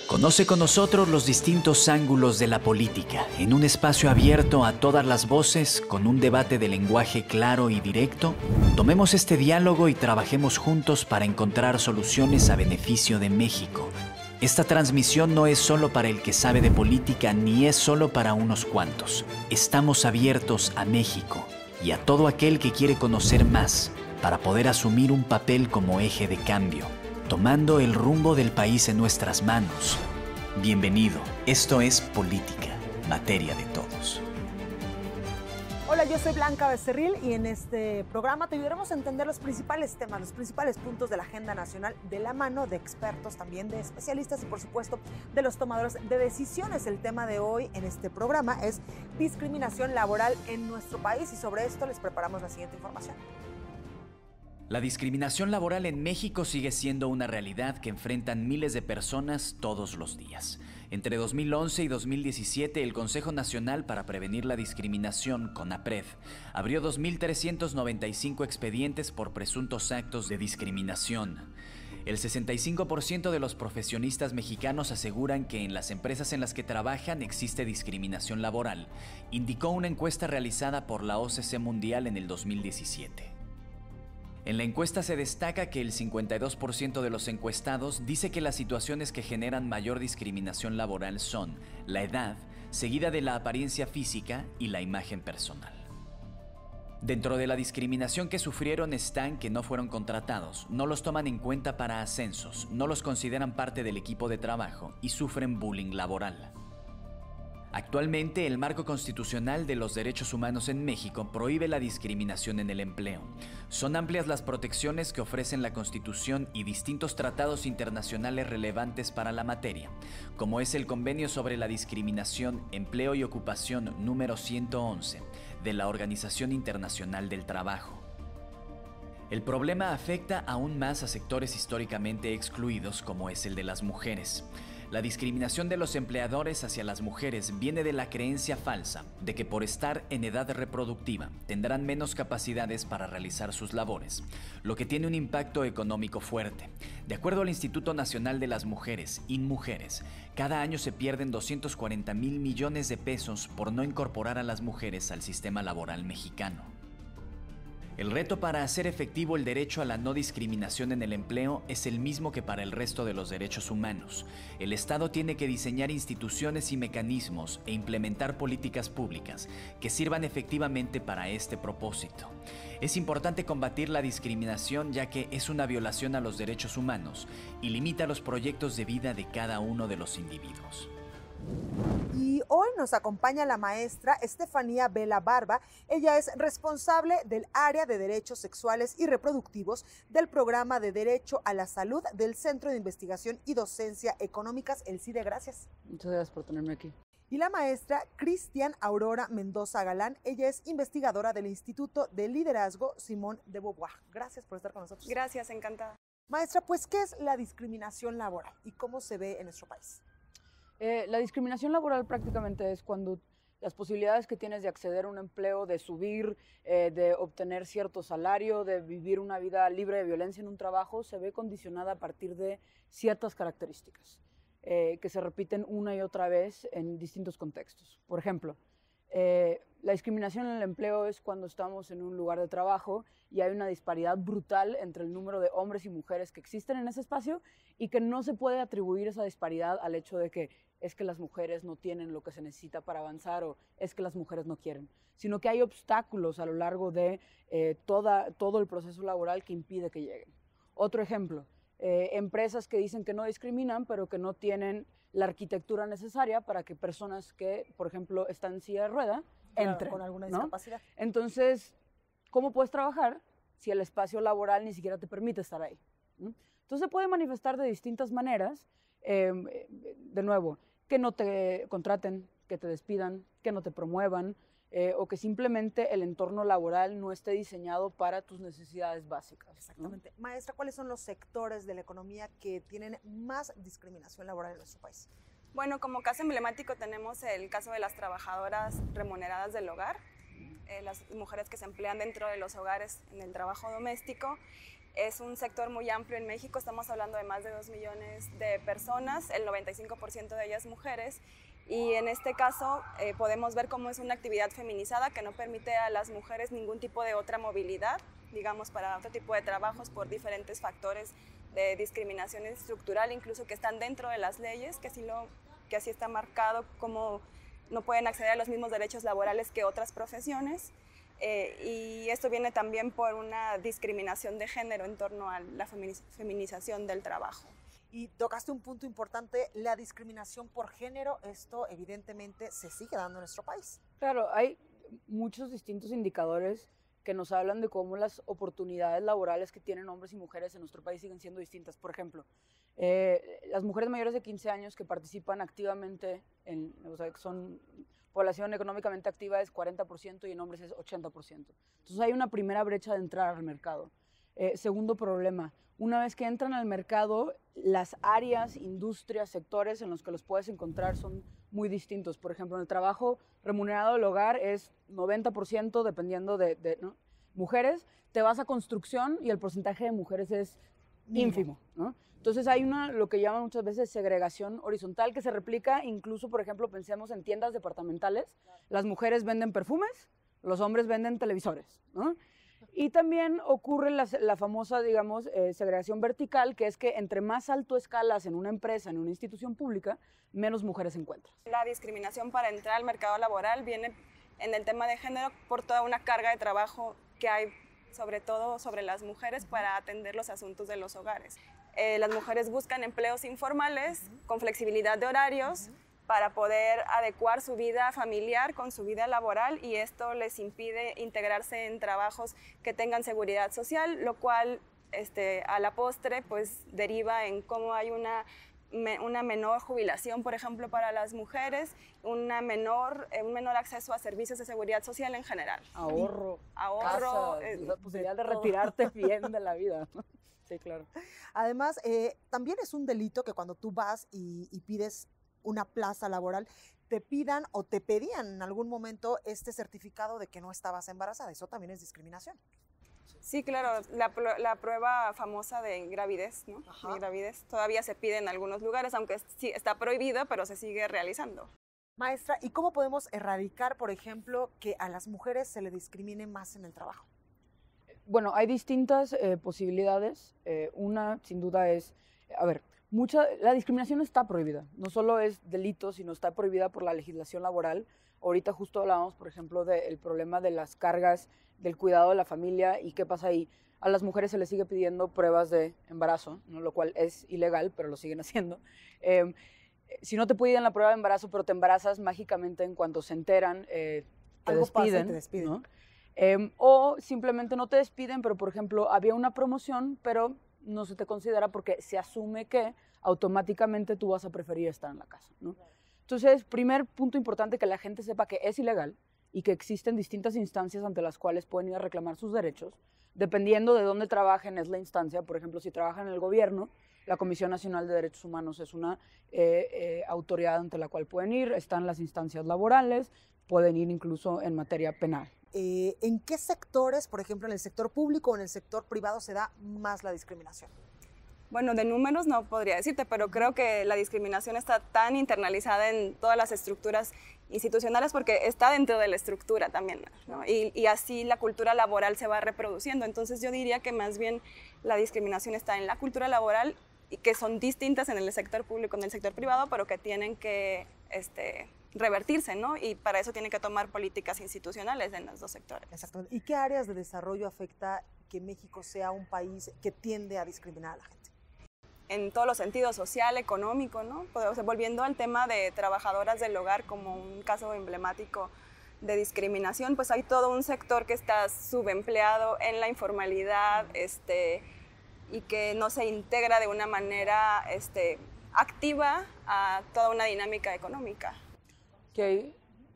Conoce con nosotros los distintos ángulos de la política, en un espacio abierto a todas las voces, con un debate de lenguaje claro y directo. Tomemos este diálogo y trabajemos juntos para encontrar soluciones a beneficio de México. Esta transmisión no es solo para el que sabe de política, ni es solo para unos cuantos. Estamos abiertos a México y a todo aquel que quiere conocer más, para poder asumir un papel como eje de cambio, tomando el rumbo del país en nuestras manos. Bienvenido, esto es Política, materia de todos. Hola, yo soy Blanca Becerril y en este programa te ayudaremos a entender los principales temas, los principales puntos de la agenda nacional de la mano de expertos, también de especialistas y por supuesto de los tomadores de decisiones. El tema de hoy en este programa es discriminación laboral en nuestro país y sobre esto les preparamos la siguiente información. La discriminación laboral en México sigue siendo una realidad que enfrentan miles de personas todos los días. Entre 2011 y 2017, el Consejo Nacional para Prevenir la Discriminación, CONAPRED, abrió 2.395 expedientes por presuntos actos de discriminación. El 65% de los profesionistas mexicanos aseguran que en las empresas en las que trabajan existe discriminación laboral, indicó una encuesta realizada por la OCC Mundial en el 2017. En la encuesta se destaca que el 52% de los encuestados dice que las situaciones que generan mayor discriminación laboral son la edad, seguida de la apariencia física y la imagen personal. Dentro de la discriminación que sufrieron están que no fueron contratados, no los toman en cuenta para ascensos, no los consideran parte del equipo de trabajo y sufren bullying laboral. Actualmente, el marco constitucional de los derechos humanos en México prohíbe la discriminación en el empleo. Son amplias las protecciones que ofrecen la Constitución y distintos tratados internacionales relevantes para la materia, como es el Convenio sobre la Discriminación, Empleo y Ocupación número 111 de la Organización Internacional del Trabajo. El problema afecta aún más a sectores históricamente excluidos, como es el de las mujeres. La discriminación de los empleadores hacia las mujeres viene de la creencia falsa de que por estar en edad reproductiva tendrán menos capacidades para realizar sus labores, lo que tiene un impacto económico fuerte. De acuerdo al Instituto Nacional de las Mujeres, INMujeres, cada año se pierden 240,000 millones de pesos por no incorporar a las mujeres al sistema laboral mexicano. El reto para hacer efectivo el derecho a la no discriminación en el empleo es el mismo que para el resto de los derechos humanos. El Estado tiene que diseñar instituciones y mecanismos e implementar políticas públicas que sirvan efectivamente para este propósito. Es importante combatir la discriminación ya que es una violación a los derechos humanos y limita los proyectos de vida de cada uno de los individuos. Y hoy nos acompaña la maestra Estefanía Vela Barba. Ella es responsable del área de derechos sexuales y reproductivos del programa de Derecho a la Salud del Centro de Investigación y Docencia Económicas, el CIDE. Gracias. Muchas gracias por tenerme aquí. Y la maestra Cristian Aurora Mendoza Galán. Ella es investigadora del Instituto de Liderazgo Simón de Beauvoir. Gracias por estar con nosotros. Gracias, encantada. Maestra, pues, ¿qué es la discriminación laboral y cómo se ve en nuestro país? La discriminación laboral prácticamente es cuando las posibilidades que tienes de acceder a un empleo, de subir, de obtener cierto salario, de vivir una vida libre de violencia en un trabajo, se ve condicionada a partir de ciertas características que se repiten una y otra vez en distintos contextos. Por ejemplo, la discriminación en el empleo es cuando estamos en un lugar de trabajo y hay una disparidad brutal entre el número de hombres y mujeres que existen en ese espacio y que no se puede atribuir esa disparidad al hecho de que es que las mujeres no tienen lo que se necesita para avanzar o es que las mujeres no quieren, sino que hay obstáculos a lo largo de todo el proceso laboral que impide que lleguen. Otro ejemplo, empresas que dicen que no discriminan, pero que no tienen la arquitectura necesaria para que personas que, por ejemplo, están en silla de rueda, entren. Con alguna ¿no? discapacidad. Entonces, ¿cómo puedes trabajar si el espacio laboral ni siquiera te permite estar ahí? ¿No? Entonces se puede manifestar de distintas maneras, de nuevo, que no te contraten, que te despidan, que no te promuevan, o que simplemente el entorno laboral no esté diseñado para tus necesidades básicas. Exactamente. ¿No? Maestra, ¿cuáles son los sectores de la economía que tienen más discriminación laboral en nuestro país? Bueno, como caso emblemático tenemos el caso de las trabajadoras remuneradas del hogar, las mujeres que se emplean dentro de los hogares en el trabajo doméstico. Es un sector muy amplio en México, estamos hablando de más de 2 millones de personas, el 95% de ellas mujeres, y en este caso podemos ver cómo es una actividad feminizada que no permite a las mujeres ningún tipo de otra movilidad, digamos, para otro tipo de trabajos por diferentes factores de discriminación estructural, incluso que están dentro de las leyes, que así está marcado como no pueden acceder a los mismos derechos laborales que otras profesiones. Y esto viene también por una discriminación de género en torno a la feminización del trabajo. Y tocaste un punto importante, la discriminación por género. Esto evidentemente se sigue dando en nuestro país. Claro, hay muchos distintos indicadores que nos hablan de cómo las oportunidades laborales que tienen hombres y mujeres en nuestro país siguen siendo distintas. Por ejemplo, las mujeres mayores de 15 años que participan activamente, o sea, que son población económicamente activa, es 40% y en hombres es 80%. Entonces hay una primera brecha de entrar al mercado. Segundo problema, una vez que entran al mercado, las áreas, industrias, sectores en los que los puedes encontrar son muy distintos. Por ejemplo, en el trabajo remunerado del hogar es 90% dependiendo ¿no? Mujeres, te vas a construcción y el porcentaje de mujeres es ínfimo, ¿no? Entonces hay lo que llaman muchas veces segregación horizontal que se replica incluso, por ejemplo, pensemos en tiendas departamentales. Las mujeres venden perfumes, los hombres venden televisores, ¿no? Y también ocurre la famosa, digamos, segregación vertical, que es que entre más alto escalas en una empresa, en una institución pública, menos mujeres encuentras. La discriminación para entrar al mercado laboral viene en el tema de género por toda una carga de trabajo que hay, sobre todo sobre las mujeres, para atender los asuntos de los hogares. Las mujeres buscan empleos informales con flexibilidad de horarios para poder adecuar su vida familiar con su vida laboral, y esto les impide integrarse en trabajos que tengan seguridad social, lo cual a la postre pues deriva en cómo hay una menor jubilación, por ejemplo, para las mujeres, un menor acceso a servicios de seguridad social en general. Ahorro, casa, la posibilidad de retirarte bien de la vida. Sí, claro. Además, también es un delito que cuando tú vas y pides una plaza laboral, te pidan o te pedían en algún momento este certificado de que no estabas embarazada. Eso también es discriminación. Sí, claro, la prueba famosa de gravidez, ¿no? Ajá. De gravidez todavía se pide en algunos lugares, aunque sí está prohibido, pero se sigue realizando. Maestra, ¿y cómo podemos erradicar, por ejemplo, que a las mujeres se le discrimine más en el trabajo? Bueno, hay distintas posibilidades. Una, sin duda, es, la discriminación está prohibida. No solo es delito, sino está prohibida por la legislación laboral. Ahorita justo hablábamos, por ejemplo, del problema de las cargas del cuidado de la familia y qué pasa ahí. A las mujeres se les sigue pidiendo pruebas de embarazo, ¿no? Lo cual es ilegal, pero lo siguen haciendo. Si no te piden la prueba de embarazo, pero te embarazas mágicamente en cuanto se enteran, te despiden, ¿no? O simplemente no te despiden, pero por ejemplo había una promoción, pero no se te considera porque se asume que automáticamente tú vas a preferir estar en la casa, ¿no? Entonces, primer punto importante, que la gente sepa que es ilegal y que existen distintas instancias ante las cuales pueden ir a reclamar sus derechos. Dependiendo de dónde trabajen es la instancia. Por ejemplo, si trabajan en el gobierno, la Comisión Nacional de Derechos Humanos es una autoridad ante la cual pueden ir. Están las instancias laborales, pueden ir incluso en materia penal. ¿En qué sectores, por ejemplo, en el sector público o en el sector privado, se da más la discriminación? Bueno, de números no podría decirte, pero creo que la discriminación está tan internalizada en todas las estructuras institucionales porque está dentro de la estructura también, ¿no? Y así la cultura laboral se va reproduciendo. Entonces yo diría que más bien la discriminación está en la cultura laboral y que son distintas en el sector público y en el sector privado, pero que tienen que revertirse, ¿no? Y para eso tienen que tomar políticas institucionales en los dos sectores. Exactamente. ¿Y qué áreas de desarrollo afecta que México sea un país que tiende a discriminar a la gente? En todos los sentidos, social, económico, ¿no? O sea, volviendo al tema de trabajadoras del hogar como un caso emblemático de discriminación, pues hay todo un sector que está subempleado en la informalidad y que no se integra de una manera activa a toda una dinámica económica. Okay.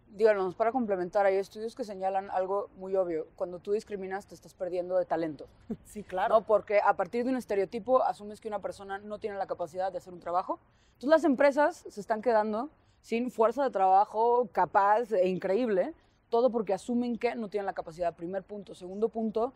Díganos, para complementar, hay estudios que señalan algo muy obvio. Cuando tú discriminas, te estás perdiendo de talento. Sí, claro. ¿No? Porque a partir de un estereotipo asumes que una persona no tiene la capacidad de hacer un trabajo. Entonces las empresas se están quedando sin fuerza de trabajo capaz e increíble todo porque asumen que no tienen la capacidad. Primer punto. Segundo punto,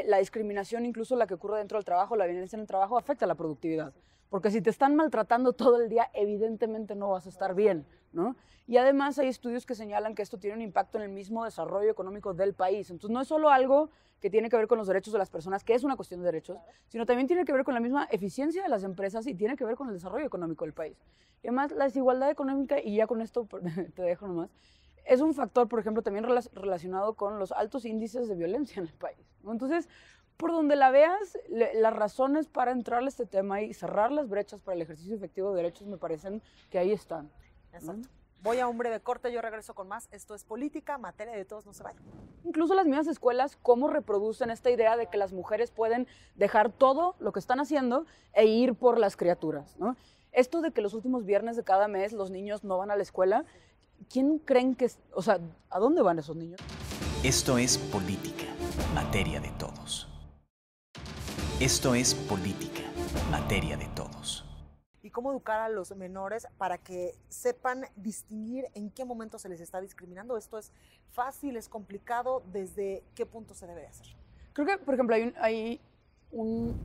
la discriminación, incluso la que ocurre dentro del trabajo, la violencia en el trabajo, afecta a la productividad. Porque si te están maltratando todo el día, evidentemente no vas a estar bien, ¿no? Y además hay estudios que señalan que esto tiene un impacto en el mismo desarrollo económico del país. Entonces no es solo algo que tiene que ver con los derechos de las personas, que es una cuestión de derechos, sino también tiene que ver con la misma eficiencia de las empresas y tiene que ver con el desarrollo económico del país. Y además la desigualdad económica, y ya con esto te dejo nomás, es un factor, por ejemplo, también relacionado con los altos índices de violencia en el país, ¿no? Entonces, por donde la veas, las razones para entrarle a este tema y cerrar las brechas para el ejercicio efectivo de derechos me parecen que ahí están. Exacto. Voy a un breve corte, yo regreso con más. Esto es Política, materia de todos, no se vayan. Incluso las mismas escuelas, cómo reproducen esta idea de que las mujeres pueden dejar todo lo que están haciendo e ir por las criaturas, ¿no? Esto de que los últimos viernes de cada mes los niños no van a la escuela, ¿quién creen que, o sea, a dónde van esos niños? Esto es Política, materia de todos. Esto es Política, materia de todos. Y cómo educar a los menores para que sepan distinguir en qué momento se les está discriminando. Esto es fácil, es complicado, ¿desde qué punto se debe hacer? Creo que, por ejemplo,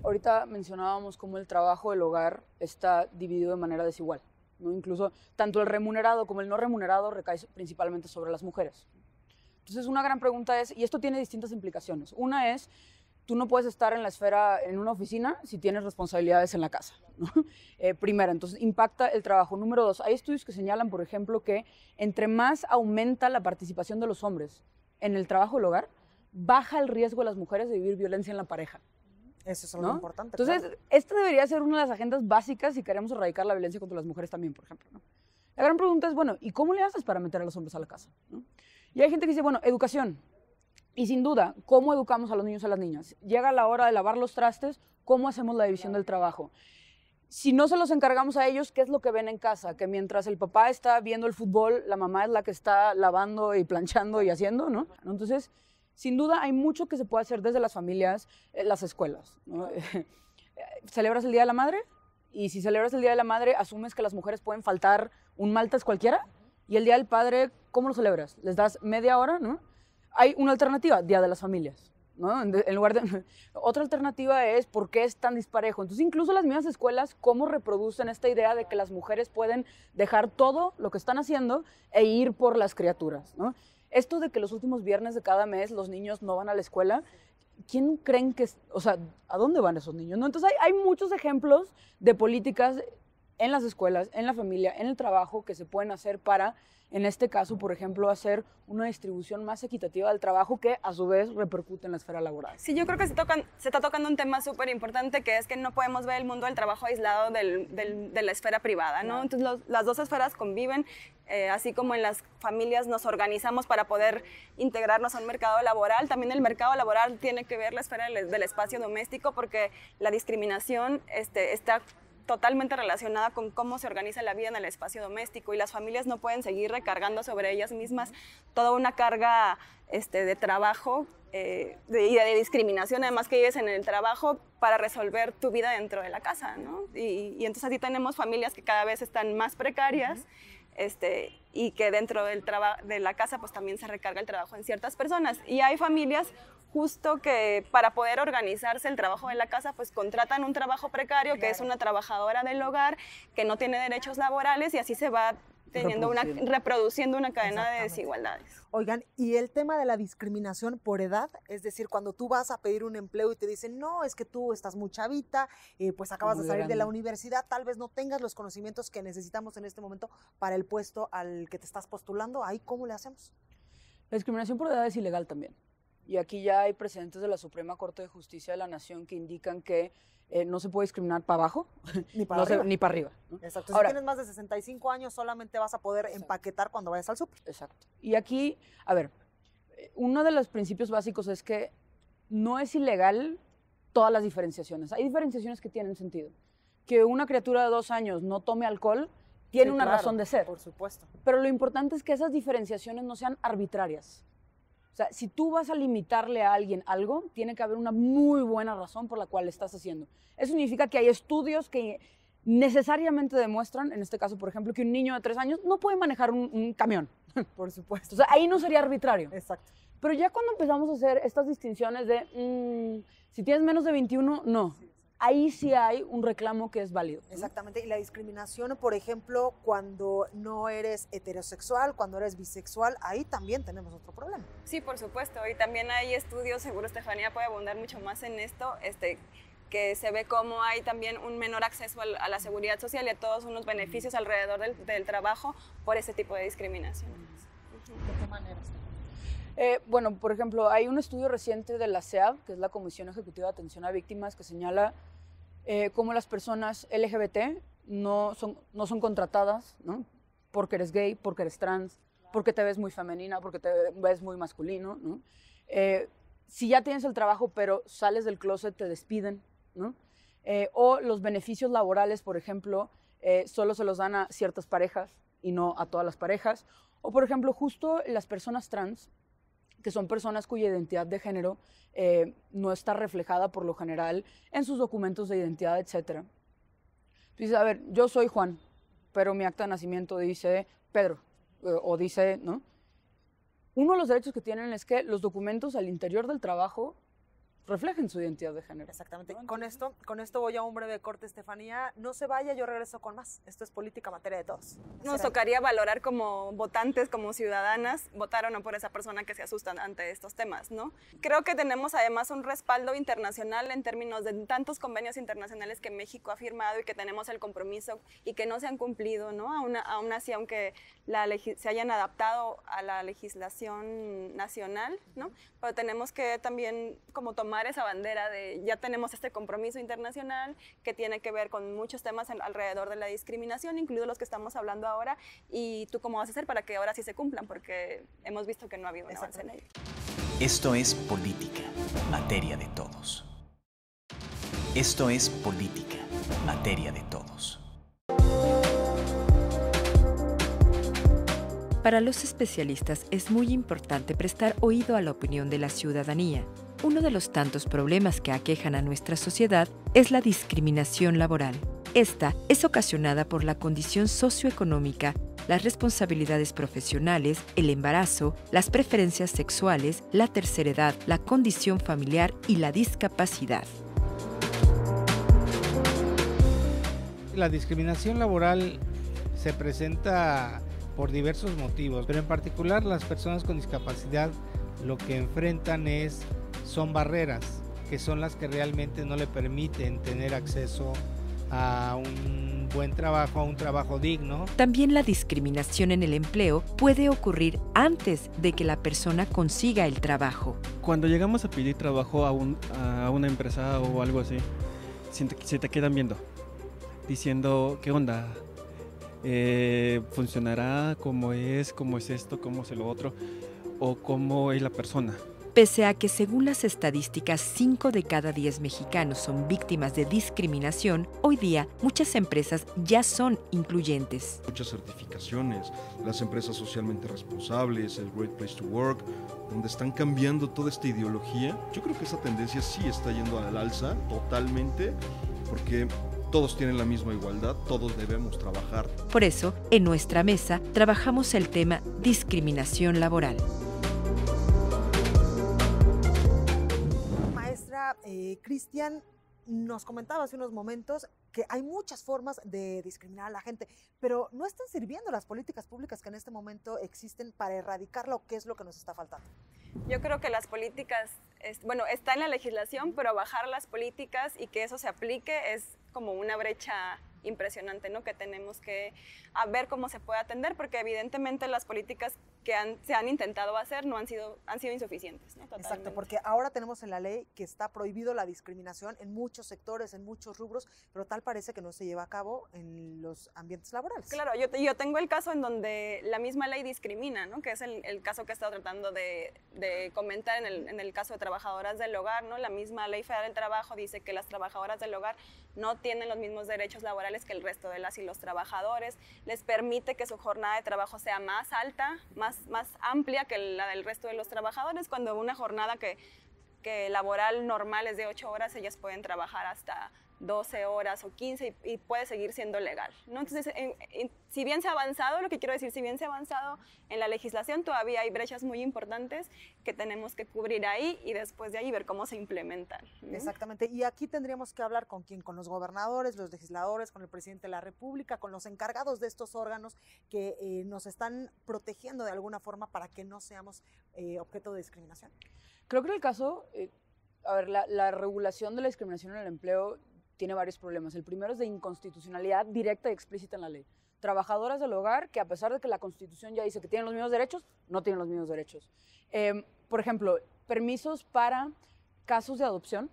ahorita mencionábamos cómo el trabajo del hogar está dividido de manera desigual, ¿no? Incluso tanto el remunerado como el no remunerado recae principalmente sobre las mujeres. Entonces, una gran pregunta es, y esto tiene distintas implicaciones. Una es, tú no puedes estar en la esfera, en una oficina, si tienes responsabilidades en la casa, ¿no? Primera, entonces impacta el trabajo. Número dos, hay estudios que señalan, por ejemplo, que entre más aumenta la participación de los hombres en el trabajo del hogar, baja el riesgo de las mujeres de vivir violencia en la pareja. Eso es algo ¿no? importante. Entonces, claro. Esta debería ser una de las agendas básicas si queremos erradicar la violencia contra las mujeres también, por ejemplo, ¿no? La gran pregunta es, bueno, ¿y cómo le haces para meter a los hombres a la casa, ¿no? Y hay gente que dice, bueno, educación. Y sin duda, ¿cómo educamos a los niños y a las niñas? Llega la hora de lavar los trastes, ¿cómo hacemos la división del trabajo? Si no se los encargamos a ellos, ¿qué es lo que ven en casa? Que mientras el papá está viendo el fútbol, la mamá es la que está lavando y planchando y haciendo, ¿no? Entonces, sin duda, hay mucho que se puede hacer desde las familias, las escuelas, ¿no? ¿Celebras el Día de la Madre? Y si celebras el Día de la Madre, asumes que las mujeres pueden faltar un martes cualquiera. Y el Día del Padre, ¿cómo lo celebras? ¿Les das media hora, no? Hay una alternativa, Día de las Familias, ¿no? En lugar de, otra alternativa es ¿por qué es tan disparejo? Entonces, incluso las mismas escuelas, ¿cómo reproducen esta idea de que las mujeres pueden dejar todo lo que están haciendo e ir por las criaturas, ¿no? Esto de que los últimos viernes de cada mes los niños no van a la escuela, ¿quién creen que, o sea, a dónde van esos niños, ¿no? Entonces, hay muchos ejemplos de políticas en las escuelas, en la familia, en el trabajo que se pueden hacer para, en este caso, por ejemplo, hacer una distribución más equitativa del trabajo que a su vez repercute en la esfera laboral. Sí, yo creo que se está tocando un tema súper importante, que es que no podemos ver el mundo del trabajo aislado de la esfera privada, ¿no? Entonces las dos esferas conviven, así como en las familias nos organizamos para poder integrarnos a un mercado laboral, también el mercado laboral tiene que ver la esfera del espacio doméstico, porque la discriminación está totalmente relacionada con cómo se organiza la vida en el espacio doméstico, y las familias no pueden seguir recargando sobre ellas mismas toda una carga de trabajo y de discriminación, además que vives en el trabajo para resolver tu vida dentro de la casa, ¿no? Y entonces así tenemos familias que cada vez están más precarias, y que dentro de la casa pues también se recarga el trabajo en ciertas personas, y hay familias justo que para poder organizarse el trabajo de la casa, pues contratan un trabajo precario, que es una trabajadora del hogar, que no tiene derechos laborales, y así se va reproduciendo una cadena de desigualdades. Oigan, y el tema de la discriminación por edad, es decir, cuando tú vas a pedir un empleo y te dicen, no, es que tú estás muy chavita, pues acabas de salir de la universidad, tal vez no tengas los conocimientos que necesitamos en este momento para el puesto al que te estás postulando, ¿ahí cómo le hacemos? La discriminación por edad es ilegal también. Y aquí ya hay precedentes de la Suprema Corte de Justicia de la Nación que indican que no se puede discriminar para abajo ni para arriba. Ni para arriba, ¿no? Exacto. Ahora, si tienes más de 65 años, solamente vas a poder empaquetar cuando vayas al súper. Exacto. Y aquí, a ver, uno de los principios básicos es que no es ilegal todas las diferenciaciones. Hay diferenciaciones que tienen sentido. Que una criatura de 2 años no tome alcohol tiene una razón de ser. Por supuesto. Pero lo importante es que esas diferenciaciones no sean arbitrarias. O sea, si tú vas a limitarle a alguien algo, tiene que haber una muy buena razón por la cual lo estás haciendo. Eso significa que hay estudios que necesariamente demuestran, en este caso, por ejemplo, que un niño de 3 años no puede manejar un camión. Por supuesto. O sea, ahí no sería arbitrario. Exacto. Pero ya cuando empezamos a hacer estas distinciones de si tienes menos de 21, no. Ahí sí hay un reclamo que es válido. Exactamente. Y la discriminación, por ejemplo, cuando no eres heterosexual, cuando eres bisexual, ahí también tenemos otro problema. Sí, por supuesto. Y también hay estudios, seguro Estefanía puede abundar mucho más en esto, que se ve cómo hay también un menor acceso a la seguridad social y a todos unos beneficios alrededor del trabajo por ese tipo de discriminación. ¿De qué manera? Bueno, por ejemplo, hay un estudio reciente de la CEAV, que es la Comisión Ejecutiva de Atención a Víctimas, que señala cómo las personas LGBT no son contratadas, ¿no? Porque eres gay, porque eres trans, porque te ves muy femenina, porque te ves muy masculino, ¿no? Si ya tienes el trabajo, pero sales del closet, te despiden, ¿no? O los beneficios laborales, por ejemplo, solo se los dan a ciertas parejas y no a todas las parejas. O, por ejemplo, justo las personas trans, que son personas cuya identidad de género no está reflejada por lo general en sus documentos de identidad, etc. Dices, a ver, yo soy Juan, pero mi acta de nacimiento dice Pedro, o dice, ¿no? Uno de los derechos que tienen es que los documentos al interior del trabajo reflejen su identidad de género. Exactamente. Con esto voy a un breve corte, Estefanía. No se vaya, yo regreso con más. Esto es Política, materia de todos. Nos tocaría valorar como votantes, como ciudadanas, votar o no por esa persona que se asustan ante estos temas, ¿no? Creo que tenemos además un respaldo internacional en términos de tantos convenios internacionales que México ha firmado y que tenemos el compromiso y que no se han cumplido, ¿no? Aún así, aunque se hayan adaptado a la legislación nacional, ¿no? Pero tenemos que también como tomar esa bandera de ya tenemos este compromiso internacional que tiene que ver con muchos temas alrededor de la discriminación, incluidos los que estamos hablando ahora, y tú cómo vas a hacer para que ahora sí se cumplan, porque hemos visto que no ha habido un avance en ello. Esto es Política, materia de todos. Esto es Política, materia de todos. Para los especialistas es muy importante prestar oído a la opinión de la ciudadanía. Uno de los tantos problemas que aquejan a nuestra sociedad es la discriminación laboral. Esta es ocasionada por la condición socioeconómica, las responsabilidades profesionales, el embarazo, las preferencias sexuales, la tercera edad, la condición familiar y la discapacidad. La discriminación laboral se presenta por diversos motivos, pero en particular las personas con discapacidad lo que enfrentan son barreras, que son las que realmente no le permiten tener acceso a un buen trabajo, a un trabajo digno. También la discriminación en el empleo puede ocurrir antes de que la persona consiga el trabajo. Cuando llegamos a pedir trabajo a una empresa o algo así, se te quedan viendo, diciendo, ¿qué onda? ¿Funcionará? ¿Cómo es esto? ¿Cómo es lo otro? ¿O cómo es la persona? Pese a que según las estadísticas 5 de cada 10 mexicanos son víctimas de discriminación, hoy día muchas empresas ya son incluyentes. Muchas certificaciones, las empresas socialmente responsables, el Great Place to Work, donde están cambiando toda esta ideología. Yo creo que esa tendencia sí está yendo al alza totalmente, porque todos tienen la misma igualdad, todos debemos trabajar. Por eso, en nuestra mesa trabajamos el tema discriminación laboral. Maestra, Cristian nos comentaba hace unos momentos que hay muchas formas de discriminar a la gente, pero no están sirviendo las políticas públicas que en este momento existen para erradicarla, o qué es lo que nos está faltando. Yo creo que las políticas, está en la legislación, pero bajar las políticas y que eso se aplique es como una brecha impresionante, ¿no? Que tenemos que ver cómo se puede atender, porque evidentemente las políticas que se han intentado hacer han sido insuficientes, ¿no? Exacto, porque ahora tenemos en la ley que está prohibido la discriminación en muchos sectores, en muchos rubros, pero tal parece que no se lleva a cabo en los ambientes laborales. Claro, yo tengo el caso en donde la misma ley discrimina, ¿no? Que es el caso que he estado tratando de comentar en el caso de trabajadoras del hogar, ¿no? La misma Ley Federal del Trabajo dice que las trabajadoras del hogar no tienen los mismos derechos laborales que el resto de las y los trabajadores, les permite que su jornada de trabajo sea más alta, más amplia que la del resto de los trabajadores, cuando una jornada que laboral normal es de 8 horas, ellas pueden trabajar hasta 12 horas o 15 y puede seguir siendo legal, ¿no? Entonces, si bien se ha avanzado, lo que quiero decir, si bien se ha avanzado en la legislación, todavía hay brechas muy importantes que tenemos que cubrir ahí y después de ahí ver cómo se implementan, ¿no? Exactamente, y aquí tendríamos que hablar con quién, con los gobernadores, los legisladores, con el presidente de la República, con los encargados de estos órganos que nos están protegiendo de alguna forma para que no seamos objeto de discriminación. Creo que en el caso, a ver, la regulación de la discriminación en el empleo tiene varios problemas. El primero es de inconstitucionalidad directa y explícita en la ley. Trabajadoras del hogar que, a pesar de que la Constitución ya dice que tienen los mismos derechos, no tienen los mismos derechos. Por ejemplo, permisos para casos de adopción.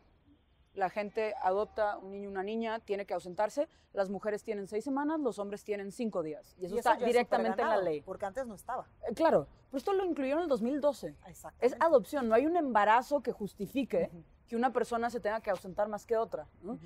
La gente adopta un niño o una niña, tiene que ausentarse. Las mujeres tienen 6 semanas, los hombres tienen 5 días. Y eso está directamente en la ley. Porque antes no estaba. Claro, pero esto lo incluyeron en el 2012. Exactamente. Es adopción, no hay un embarazo que justifique que una persona se tenga que ausentar más que otra, ¿no?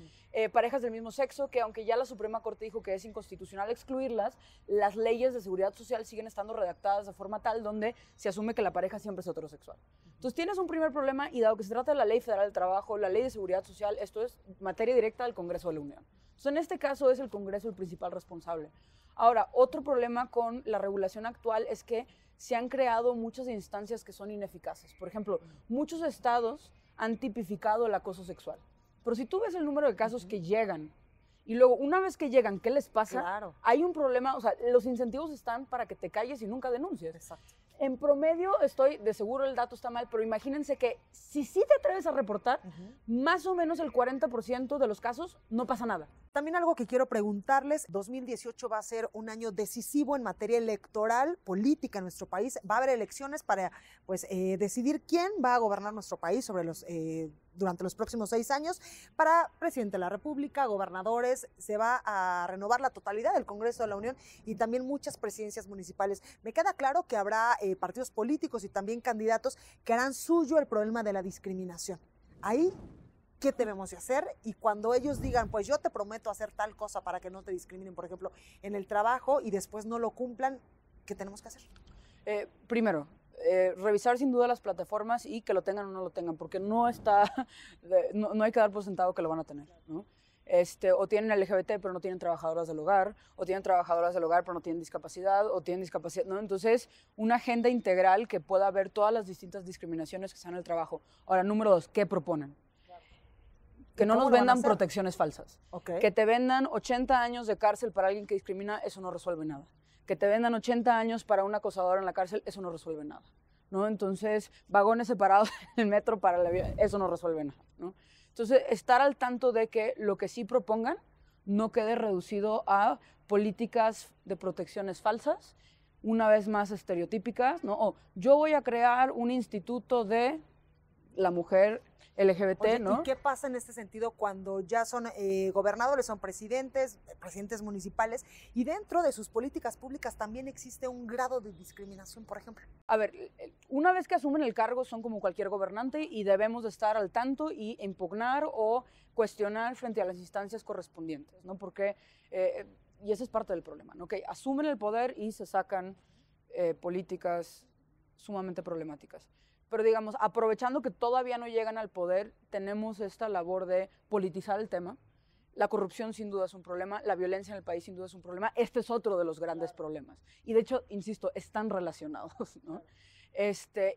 Parejas del mismo sexo, que aunque ya la Suprema Corte dijo que es inconstitucional excluirlas, las leyes de seguridad social siguen estando redactadas de forma tal donde se asume que la pareja siempre es heterosexual. Entonces tienes un primer problema y dado que se trata de la Ley Federal del Trabajo, la Ley de Seguridad Social, esto es materia directa del Congreso de la Unión. Entonces en este caso es el Congreso el principal responsable. Ahora, otro problema con la regulación actual es que se han creado muchas instancias que son ineficaces. Por ejemplo, muchos estados han tipificado el acoso sexual. Pero si tú ves el número de casos que llegan y luego una vez que llegan, ¿qué les pasa? Claro. Hay un problema, o sea, los incentivos están para que te calles y nunca denuncies. Exacto. En promedio, de seguro el dato está mal, pero imagínense que si sí te atreves a reportar, más o menos el 40% de los casos no pasa nada. También algo que quiero preguntarles, 2018 va a ser un año decisivo en materia electoral, política en nuestro país. Va a haber elecciones para decidir quién va a gobernar nuestro país durante los próximos 6 años. Para presidente de la República, gobernadores, se va a renovar la totalidad del Congreso de la Unión y también muchas presidencias municipales. Me queda claro que habrá partidos políticos y también candidatos que harán suyo el problema de la discriminación. Ahí, ¿qué debemos de hacer? Y cuando ellos digan, pues yo te prometo hacer tal cosa para que no te discriminen, por ejemplo, en el trabajo y después no lo cumplan, ¿qué tenemos que hacer? Primero, revisar sin duda las plataformas y que lo tengan o no lo tengan, porque no hay que dar por sentado que lo van a tener, ¿no? O tienen LGBT pero no tienen trabajadoras del hogar, o tienen trabajadoras del hogar pero no tienen discapacidad, o tienen discapacidad, ¿no? Entonces, una agenda integral que pueda ver todas las distintas discriminaciones que están en el trabajo. Ahora, número 2, ¿qué proponen? Que no nos vendan protecciones falsas. Okay. Que te vendan 80 años de cárcel para alguien que discrimina, eso no resuelve nada. Que te vendan 80 años para un acosador en la cárcel, eso no resuelve nada, ¿no? Entonces, vagones separados en el metro para eso no resuelve nada, ¿no? Entonces, estar al tanto de que lo que sí propongan no quede reducido a políticas de protecciones falsas, una vez más estereotípicas, ¿no? O yo voy a crear un instituto de la mujer LGBT, Oye, ¿no? ¿Y qué pasa en este sentido cuando ya son gobernadores, son presidentes municipales, y dentro de sus políticas públicas también existe un grado de discriminación, por ejemplo? A ver, una vez que asumen el cargo son como cualquier gobernante y debemos de estar al tanto y impugnar o cuestionar frente a las instancias correspondientes, ¿no? Porque, y ese es parte del problema, ¿no? Que asumen el poder y se sacan políticas sumamente problemáticas. Pero digamos, aprovechando que todavía no llegan al poder, tenemos esta labor de politizar el tema. La corrupción sin duda es un problema, la violencia en el país sin duda es un problema. Este es otro de los grandes problemas. Y de hecho, insisto, están relacionados, ¿no?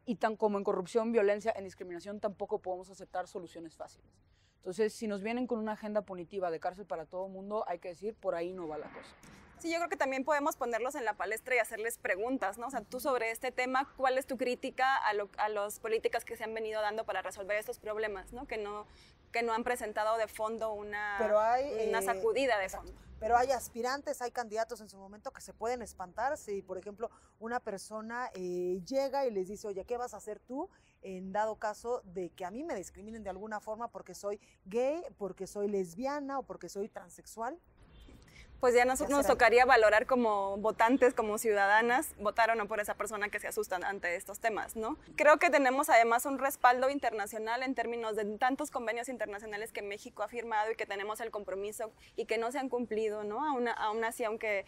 Y tan como en corrupción, violencia, en discriminación, tampoco podemos aceptar soluciones fáciles. Entonces, si nos vienen con una agenda punitiva de cárcel para todo el mundo, hay que decir, por ahí no va la cosa. Sí, yo creo que también podemos ponerlos en la palestra y hacerles preguntas, ¿no? O sea, tú sobre este tema, ¿cuál es tu crítica a las políticas que se han venido dando para resolver estos problemas, ¿no? Que no han presentado de fondo una sacudida de fondo. Pero hay aspirantes, hay candidatos en su momento que se pueden espantar si, por ejemplo, una persona llega y les dice, oye, ¿qué vas a hacer tú en dado caso de que a mí me discriminen de alguna forma porque soy gay, porque soy lesbiana o porque soy transexual? Pues ya nos tocaría valorar como votantes, como ciudadanas, votar o no por esa persona que se asustan ante estos temas, ¿no? Creo que tenemos además un respaldo internacional en términos de tantos convenios internacionales que México ha firmado y que tenemos el compromiso y que no se han cumplido, ¿no? Aún así, aunque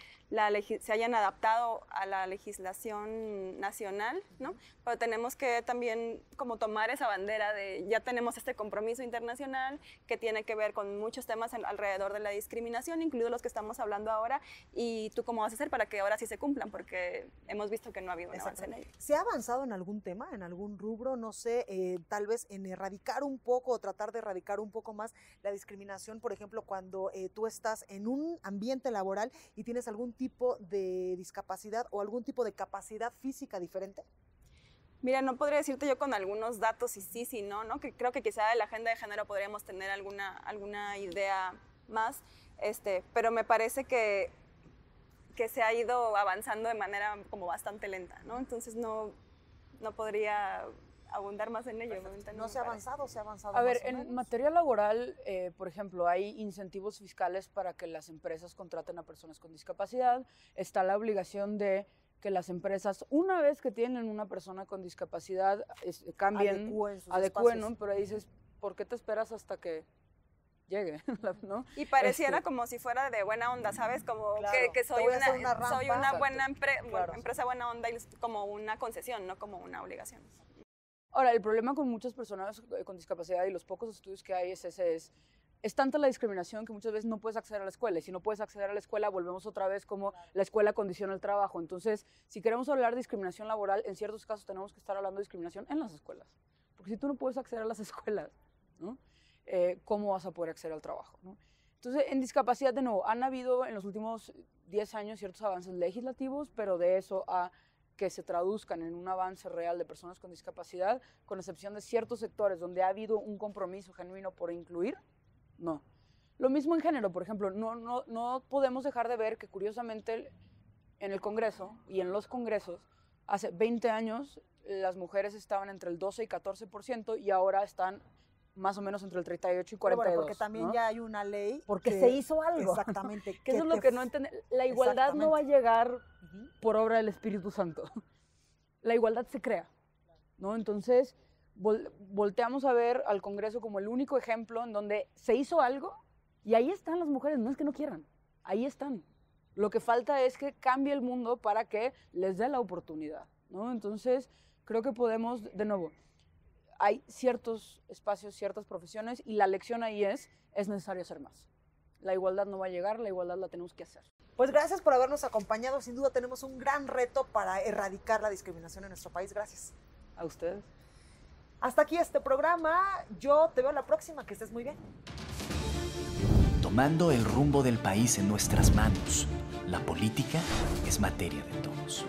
se hayan adaptado a la legislación nacional, ¿no? Pero tenemos que también como tomar esa bandera de ya tenemos este compromiso internacional que tiene que ver con muchos temas alrededor de la discriminación, incluidos los que estamos hablando ahora, y tú cómo vas a hacer para que ahora sí se cumplan, porque hemos visto que no ha habido un avance en ello. ¿Se ha avanzado en algún tema, en algún rubro, no sé, tal vez en erradicar un poco o tratar de erradicar un poco más la discriminación, por ejemplo, cuando tú estás en un ambiente laboral y tienes algún tipo de discapacidad o algún tipo de capacidad física diferente? Mira, no podría decirte yo con algunos datos si sí, si no, ¿no? Que creo que quizá de la agenda de género podríamos tener alguna idea más, pero me parece que se ha ido avanzando de manera como bastante lenta, ¿no? Entonces no podría abundar más en ello. ¿No se ha avanzado o se ha avanzado A más ver, o menos? en materia laboral, por ejemplo, hay incentivos fiscales para que las empresas contraten a personas con discapacidad. Está la obligación de que las empresas, una vez que tienen una persona con discapacidad, cambien, adecúen, ¿no? Pero ahí dices, ¿por qué te esperas hasta que llegue? ¿no? Y pareciera como si fuera de buena onda, ¿sabes? Como claro, que soy una buena claro. empresa buena onda y como una concesión, no como una obligación. Ahora, el problema con muchas personas con discapacidad y los pocos estudios que hay es tanta la discriminación que muchas veces no puedes acceder a la escuela. Y si no puedes acceder a la escuela, volvemos otra vez como la escuela condiciona el trabajo. Entonces, si queremos hablar de discriminación laboral, en ciertos casos tenemos que estar hablando de discriminación en las escuelas. Porque si tú no puedes acceder a las escuelas, ¿no? ¿Cómo vas a poder acceder al trabajo, ¿no? Entonces, en discapacidad, de nuevo, han habido en los últimos 10 años ciertos avances legislativos, pero de eso a que se traduzcan en un avance real de personas con discapacidad, con excepción de ciertos sectores donde ha habido un compromiso genuino por incluir, no. Lo mismo en género, por ejemplo, no podemos dejar de ver que curiosamente en el Congreso y en los congresos, hace 20 años las mujeres estaban entre el 12 y 14% y ahora están más o menos entre el 38 y 42. Pero bueno, porque también, ¿no?, ya hay una ley. Porque se hizo algo. Exactamente. Que eso es lo que no entiende. La igualdad no va a llegar por obra del Espíritu Santo. La igualdad se crea, ¿no? Entonces, volteamos a ver al Congreso como el único ejemplo en donde se hizo algo y ahí están las mujeres, no es que no quieran, ahí están. Lo que falta es que cambie el mundo para que les dé la oportunidad, ¿no? Entonces, creo que podemos, de nuevo, hay ciertos espacios, ciertas profesiones y la lección ahí es necesario hacer más. La igualdad no va a llegar, la igualdad la tenemos que hacer. Pues gracias por habernos acompañado. Sin duda tenemos un gran reto para erradicar la discriminación en nuestro país. Gracias. A ustedes. Hasta aquí este programa. Yo te veo la próxima. Que estés muy bien. Tomando el rumbo del país en nuestras manos, la política es materia de todos.